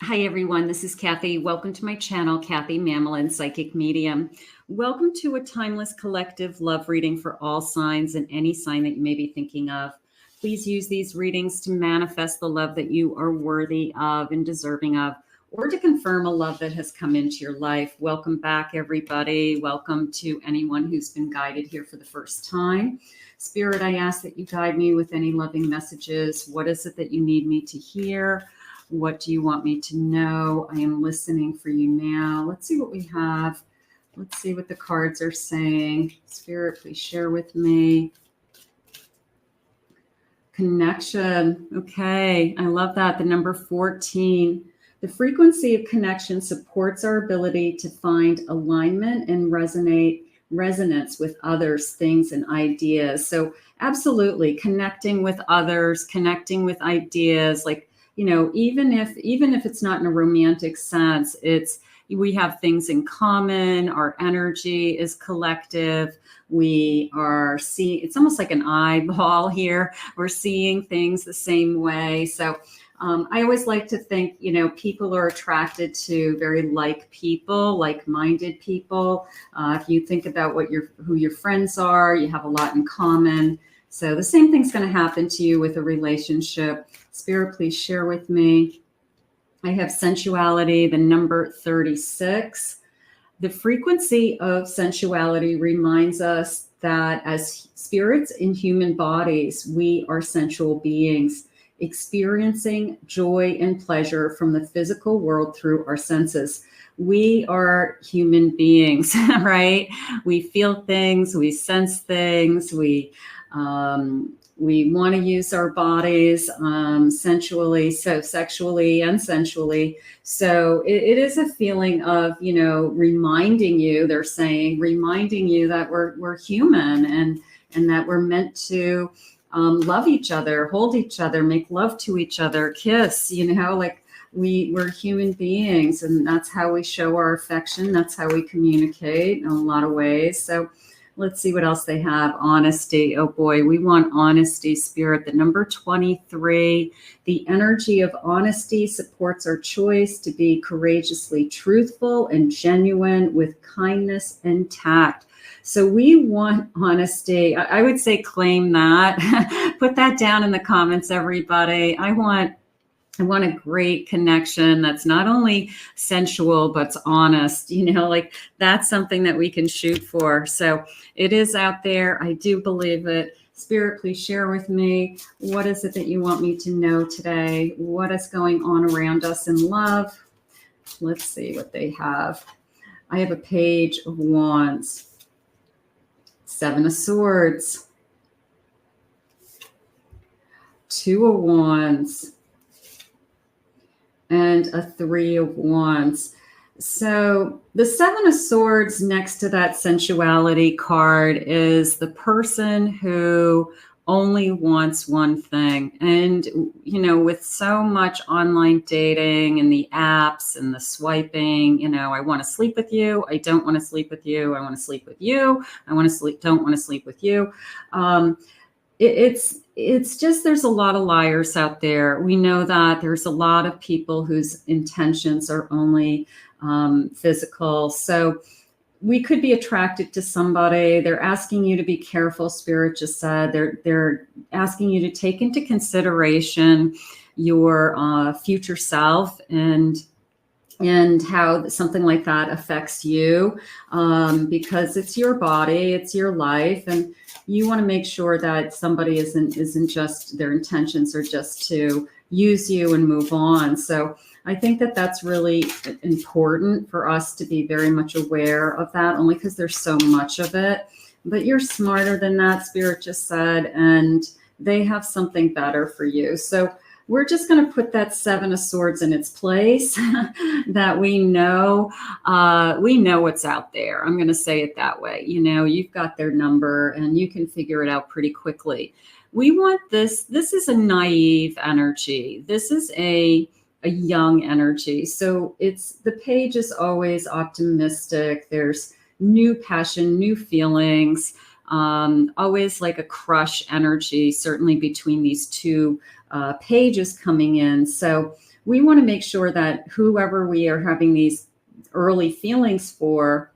Hi, everyone. This is Kathy. Welcome to my channel, Kathy Mamelin, Psychic Medium. Welcome to a timeless collective love reading for all signs and any sign that you may be thinking of. Please use these readings to manifest the love that you are worthy of and deserving of, or to confirm a love that has come into your life. Welcome back, everybody. Welcome to anyone who's been guided here for the first time. Spirit, I ask that you guide me with any loving messages. What is it that you need me to hear? What do you want me to know? I am listening for you now. Let's see what we have. Let's see what the cards are saying. Spirit, please share with me. Connection. Okay, I love that. The number 14. The frequency of connection supports our ability to find alignment and resonance with others, things, and ideas. So absolutely connecting with others, connecting with ideas, like, you know, even if it's not in a romantic sense, we have things in common. Our energy is collective. We are seeing, it's almost like an eyeball here. We're seeing things the same way. So I always like to think, you know, people are attracted to very like-minded people. If you think about who your friends are, you have a lot in common. So the same thing's going to happen to you with a relationship. Spirit, please share with me. I have sensuality, the number 36. The frequency of sensuality reminds us that as spirits in human bodies, we are sensual beings, experiencing joy and pleasure from the physical world through our senses. We are human beings, right? We feel things, we sense things, we want to use our bodies sensually, so sexually and sensually. So it is a feeling of, you know, reminding you that we're human and that we're meant to love each other, hold each other, make love to each other, kiss, you know, like we're human beings, and that's how we show our affection. That's how we communicate in a lot of ways. So let's see what else they have. Honesty. Oh boy, we want honesty, Spirit. The number 23. The energy of honesty supports our choice to be courageously truthful and genuine with kindness and tact. So we want honesty. I would say claim that. Put that down in the comments, everybody. I want a great connection that's not only sensual, but it's honest, you know, like that's something that we can shoot for. So it is out there. I do believe it. Spirit, please share with me. What is it that you want me to know today? What is going on around us in love? Let's see what they have. I have a Page of Wands, 7 of Swords, 2 of Wands, and a 3 of Wands. So the 7 of Swords next to that sensuality card is the person who only wants one thing. And, you know, with so much online dating and the apps and the swiping, you know, I want to sleep with you. I don't want to sleep with you. I want to sleep with you. Don't want to sleep with you. It's just, there's a lot of liars out there. We know that there's a lot of people whose intentions are only physical. So we could be attracted to somebody. They're asking you to be careful. Spirit just said they're asking you to take into consideration your future self and how something like that affects you, because it's your body, it's your life, and you want to make sure that somebody isn't just, their intentions are just to use you and move on. So I think that that's really important for us to be very much aware of that, only because there's so much of it. But you're smarter than that, Spirit just said, and they have something better for you. So we're just going to put that 7 of Swords in its place, that we know what's out there. I'm going to say it that way. You know, you've got their number and you can figure it out pretty quickly. We want this. This is a naive energy. This is a young energy. So the page is always optimistic. There's new passion, new feelings, always like a crush energy, certainly between these two pages coming in. So we want to make sure that whoever we are having these early feelings for,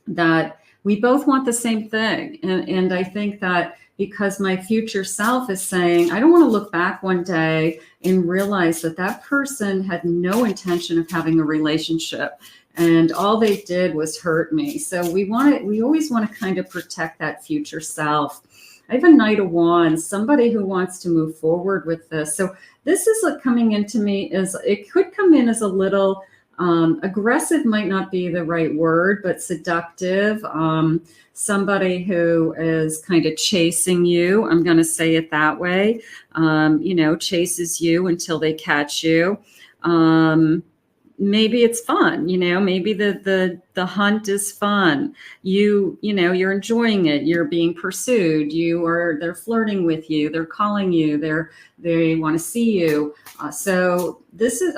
that we both want the same thing. And I think that because my future self is saying, I don't want to look back one day and realize that that person had no intention of having a relationship and all they did was hurt me. So we always want to kind of protect that future self. I have a Knight of Wands, somebody who wants to move forward with this. So this is like coming into me as, it could come in as a little aggressive, might not be the right word, but seductive. Somebody who is kind of chasing you. I'm going to say it that way. Chases you until they catch you. Maybe it's fun, maybe the hunt is fun. You're enjoying it. You're being pursued. They're flirting with you. They're calling you. They want to see you. So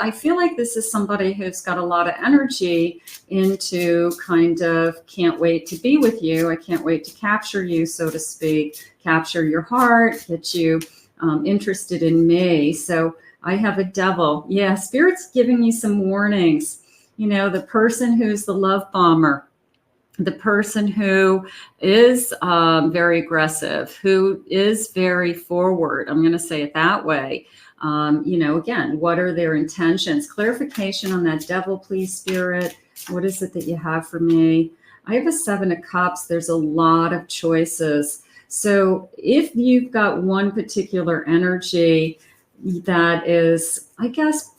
I feel like this is somebody who's got a lot of energy into kind of can't wait to be with you. I can't wait to capture you, so to speak, capture your heart, get you interested in me. So I have a Devil. Yeah, Spirit's giving me some warnings. The person who's the love bomber, the person who is very aggressive, who is very forward. I'm going to say it that way. Again, what are their intentions? Clarification on that Devil, please, Spirit. What is it that you have for me? I have a 7 of Cups. There's a lot of choices. So if you've got one particular energy that is, I guess,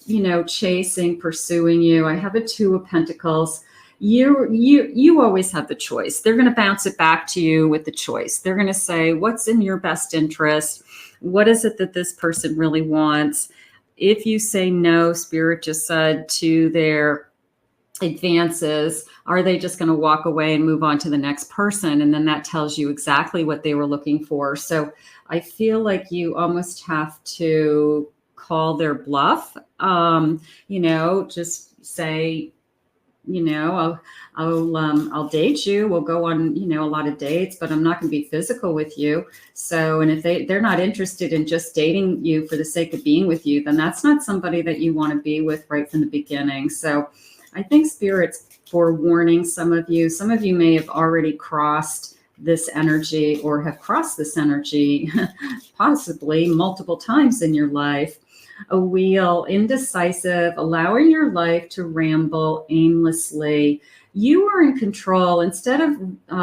chasing, pursuing you. I have a 2 of Pentacles. You always have the choice. They're going to bounce it back to you with the choice. They're going to say, what's in your best interest? What is it that this person really wants? If you say no, Spirit just said, to their advances, are they just going to walk away and move on to the next person? And then that tells you exactly what they were looking for. So I feel like you almost have to call their bluff, just say, I'll date you. We'll go on, a lot of dates, but I'm not going to be physical with you. So, and if they're not interested in just dating you for the sake of being with you, then that's not somebody that you want to be with right from the beginning. So I think Spirit's forewarning some of you. Some of you may have already crossed this energy or have crossed this energy possibly multiple times in your life. A Wheel, indecisive, allowing your life to ramble aimlessly. You are in control. Instead of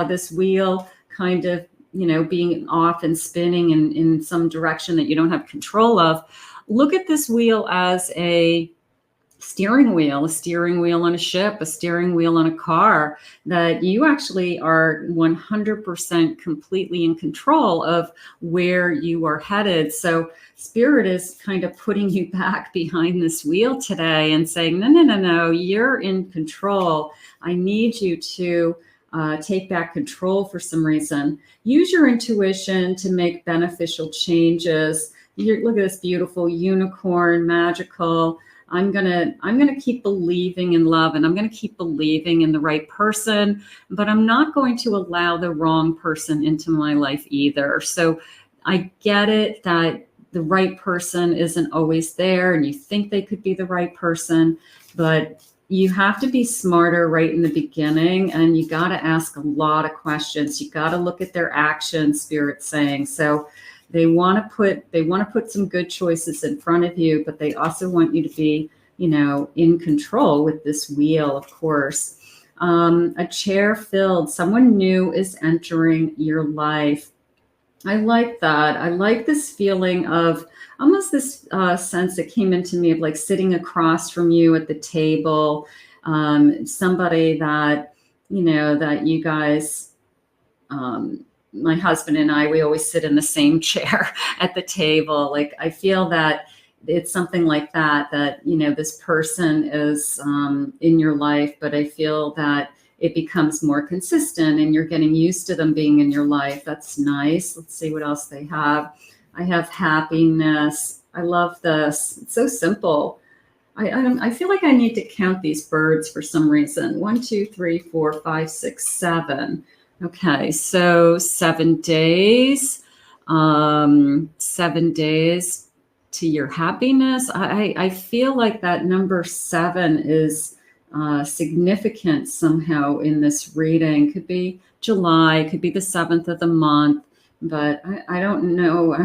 this wheel kind of, being off and spinning in some direction that you don't have control of, look at this wheel as a steering wheel on a ship, a steering wheel on a car, that you actually are 100% completely in control of where you are headed. So Spirit is kind of putting you back behind this wheel today and saying, no, you're in control. I need you to take back control for some reason. Use your intuition to make beneficial changes. Look at this beautiful unicorn, magical. I'm gonna keep believing in love, and I'm gonna keep believing in the right person, but I'm not going to allow the wrong person into my life either. So I get it that the right person isn't always there, and you think they could be the right person, but you have to be smarter right in the beginning, and you got to ask a lot of questions. You got to look at their actions, Spirit's saying. So they want to put some good choices in front of you, but they also want you to be, in control with this wheel, of course. A chair filled, someone new is entering your life. I like that. I like this feeling of almost this sense that came into me of like sitting across from you at the table, somebody that, that you guys, my husband and I, we always sit in the same chair at the table. Like, I feel that it's something like that, this person is in your life, but I feel that it becomes more consistent and you're getting used to them being in your life. That's nice. Let's see what else they have. I have happiness. I love this. It's so simple. I feel like I need to count these birds for some reason. 1, 2, 3, 4, 5, 6, 7. Okay, so 7 days. 7 days to your happiness. I feel like that number 7 is significant somehow in this reading. Could be July, could be the 7th of the month, but I don't know.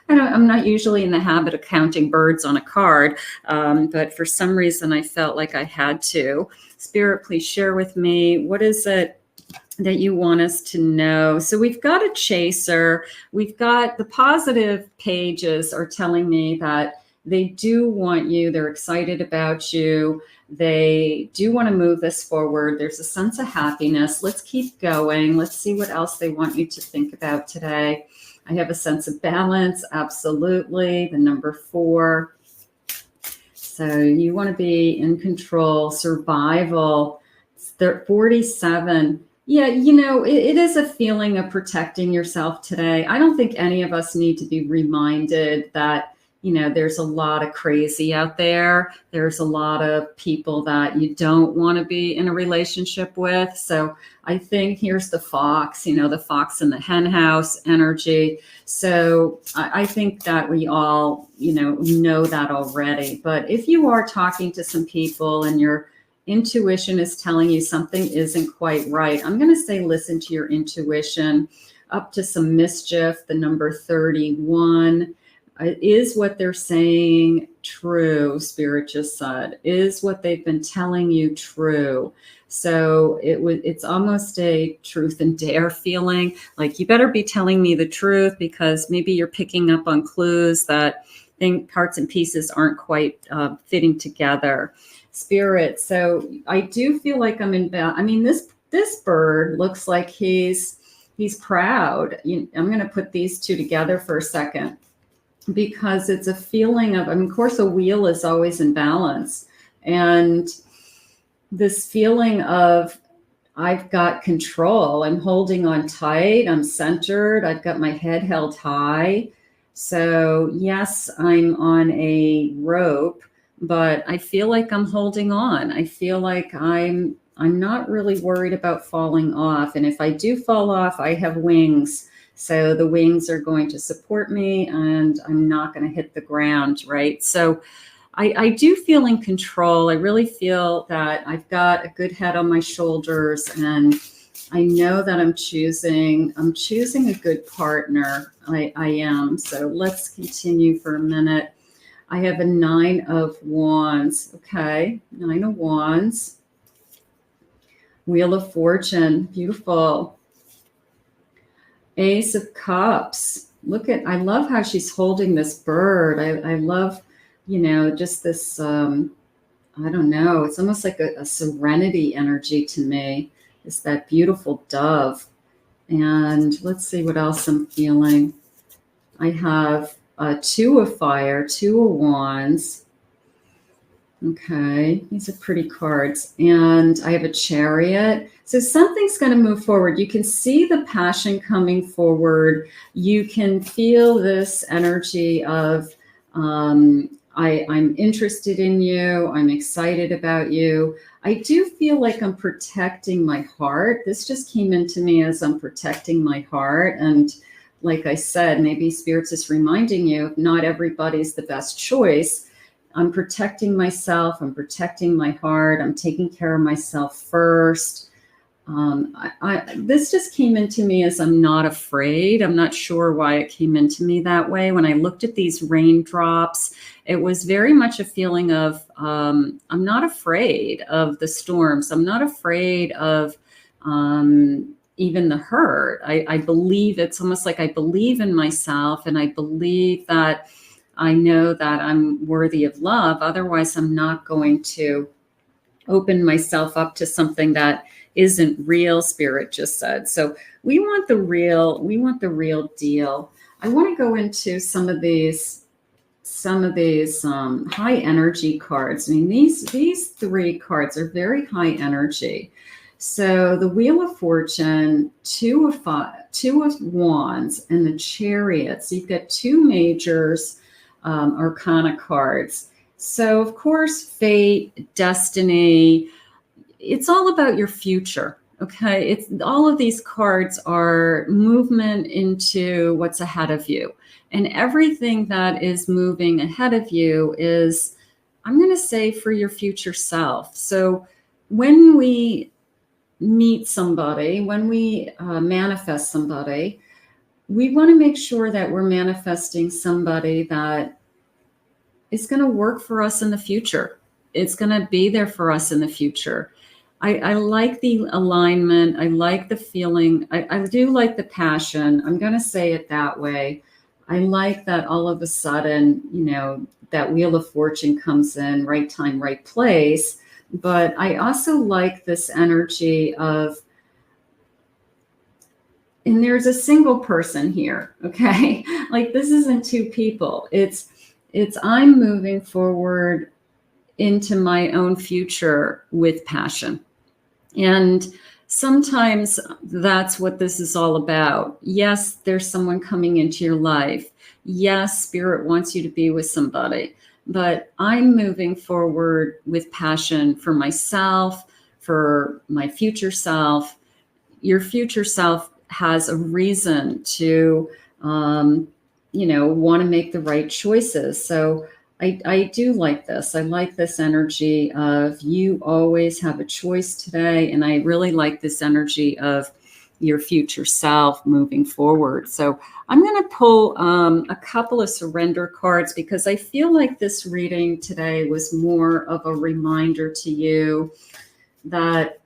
I'm not usually in the habit of counting birds on a card, but for some reason I felt like I had to. Spirit, please share with me, what is it that you want us to know? So we've got a chaser. We've got the positive pages are telling me that they do want you. They're excited about you. They do want to move this forward. There's a sense of happiness. Let's keep going. Let's see what else they want you to think about today. I have a sense of balance. Absolutely. The number 4. So you want to be in control, survival. 47. Yeah, you know, it is a feeling of protecting yourself today. I don't think any of us need to be reminded that, you know, there's a lot of crazy out there. There's a lot of people that you don't want to be in a relationship with. So I think here's the fox, you know, the fox in the hen house energy. So I think that we all, you know that already. But if you are talking to some people and your intuition is telling you something isn't quite right, I'm going to say listen to your intuition. Up to some mischief, the number 31. Is what they're saying true? Spirit just said, is what they've been telling you true? So it's almost a truth and dare feeling, like you better be telling me the truth, because maybe you're picking up on clues that parts and pieces aren't quite fitting together. Spirit, so I do feel like I'm in I mean, this bird looks like he's proud. I'm going to put these two together for a second, because it's a feeling of, I mean, of course, a wheel is always in balance. And this feeling of, I've got control. I'm holding on tight. I'm centered. I've got my head held high. So yes, I'm on a rope, but I feel like I'm holding on. I feel like I'm not really worried about falling off. And if I do fall off, I have wings. So the wings are going to support me and I'm not going to hit the ground, right? So I do feel in control. I really feel that I've got a good head on my shoulders, and I know that I'm choosing a good partner. I am. So let's continue for a minute. I have a 9 of Wands. Okay, 9 of Wands. Wheel of Fortune. Beautiful. Ace of Cups. I love how she's holding this bird. I love, you know, just this, I don't know, it's almost like a serenity energy to me. It's that beautiful dove. And let's see what else I'm feeling. I have 2 of Fire, 2 of Wands. Okay, these are pretty cards. And I have a Chariot. So something's going to move forward. You can see the passion coming forward. You can feel this energy of, I'm interested in you. I'm excited about you. I do feel like I'm protecting my heart. This just came into me as I'm protecting my heart. And like I said, maybe Spirit's just reminding you, not everybody's the best choice. I'm protecting myself. I'm protecting my heart. I'm taking care of myself first. This just came into me as I'm not afraid. I'm not sure why it came into me that way. When I looked at these raindrops, it was very much a feeling of, I'm not afraid of the storms. I'm not afraid of even the hurt. I believe, it's almost like I believe in myself, and I believe that I know that I'm worthy of love. Otherwise, I'm not going to open myself up to something that isn't real, Spirit just said. So we want the real deal. I want to go into some of these high energy cards. I mean, these 3 cards are very high energy. So the Wheel of Fortune, 2 of Wands, and the Chariot. So you've got 2 majors, arcana cards. So of course, fate, destiny, it's all about your future. Okay, it's all of these cards are movement into what's ahead of you. And everything that is moving ahead of you is, I'm going to say, for your future self. So when we meet somebody, when we manifest somebody, we want to make sure that we're manifesting somebody that is going to work for us in the future. It's going to be there for us in the future. I like the alignment. I like the feeling. I do like the passion. I'm going to say it that way. I like that all of a sudden, you know, that Wheel of Fortune comes in, right time, right place. But I also like this energy of, and there's a single person here, okay? Like this isn't two people. It's I'm moving forward into my own future with passion. And sometimes that's what this is all about. Yes, there's someone coming into your life. Yes, Spirit wants you to be with somebody, but I'm moving forward with passion for myself, for my future self. Your future self has a reason to, you know, want to make the right choices. So I do like this. I like this energy of you always have a choice today. And I really like this energy of your future self moving forward. So I'm going to pull a couple of surrender cards because I feel like this reading today was more of a reminder to you that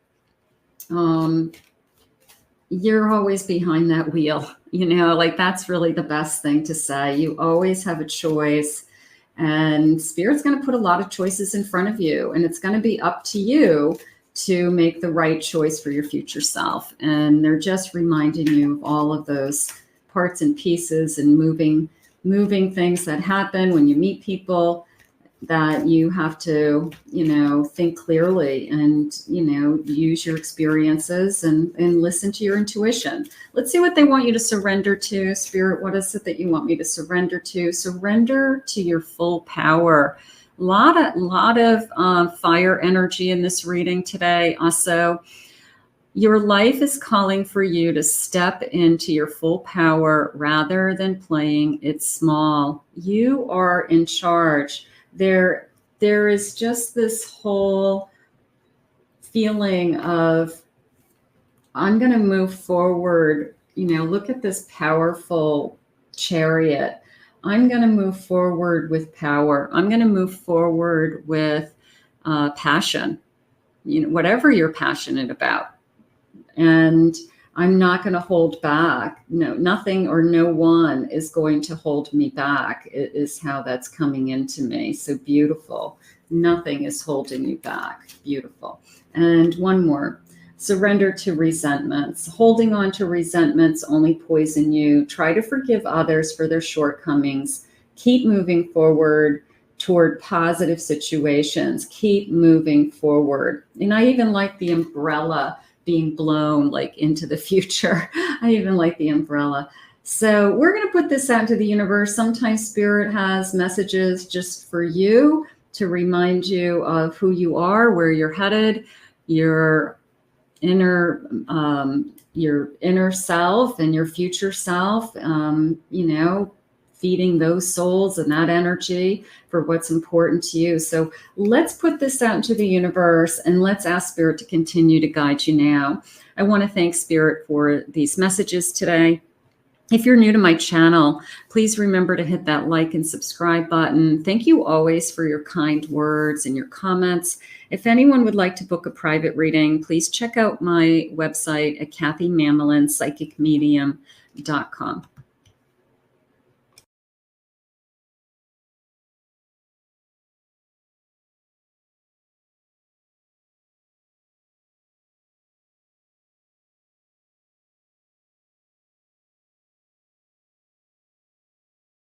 you're always behind that wheel. You know, like that's really the best thing to say. You always have a choice. And Spirit's going to put a lot of choices in front of you, and it's going to be up to you to make the right choice for your future self. And they're just reminding you of all of those parts and pieces and moving things that happen when you meet people, that you have to, you know, think clearly and, you know, use your experiences and listen to your intuition. Let's see what they want you to surrender to. Spirit, what is it that you want me to surrender to? Surrender to your full power. A lot of fire energy in this reading today. Also, your life is calling for you to step into your full power rather than playing it small. You are in charge. There is just this whole feeling of, I'm going to move forward. You know, look at this powerful Chariot. I'm going to move forward with power. I'm going to move forward with passion, you know, whatever you're passionate about. And I'm not going to hold back. No, nothing or no one is going to hold me back. It is how that's coming into me. So beautiful. Nothing is holding you back. Beautiful. And one more. Surrender to resentments. Holding on to resentments only poison you. Try to forgive others for their shortcomings. Keep moving forward toward positive situations. Keep moving forward. And I even like the umbrella being blown like into the future. I even like the umbrella. So we're going to put this out into the universe. Sometimes Spirit has messages just for you to remind you of who you are, where you're headed, your inner self and your future self, you know, feeding those souls and that energy for what's important to you. So let's put this out into the universe and let's ask Spirit to continue to guide you now. I want to thank Spirit for these messages today. If you're new to my channel, please remember to hit that like and subscribe button. Thank you always for your kind words and your comments. If anyone would like to book a private reading, please check out my website at KathyMammelin, psychicmedium.com.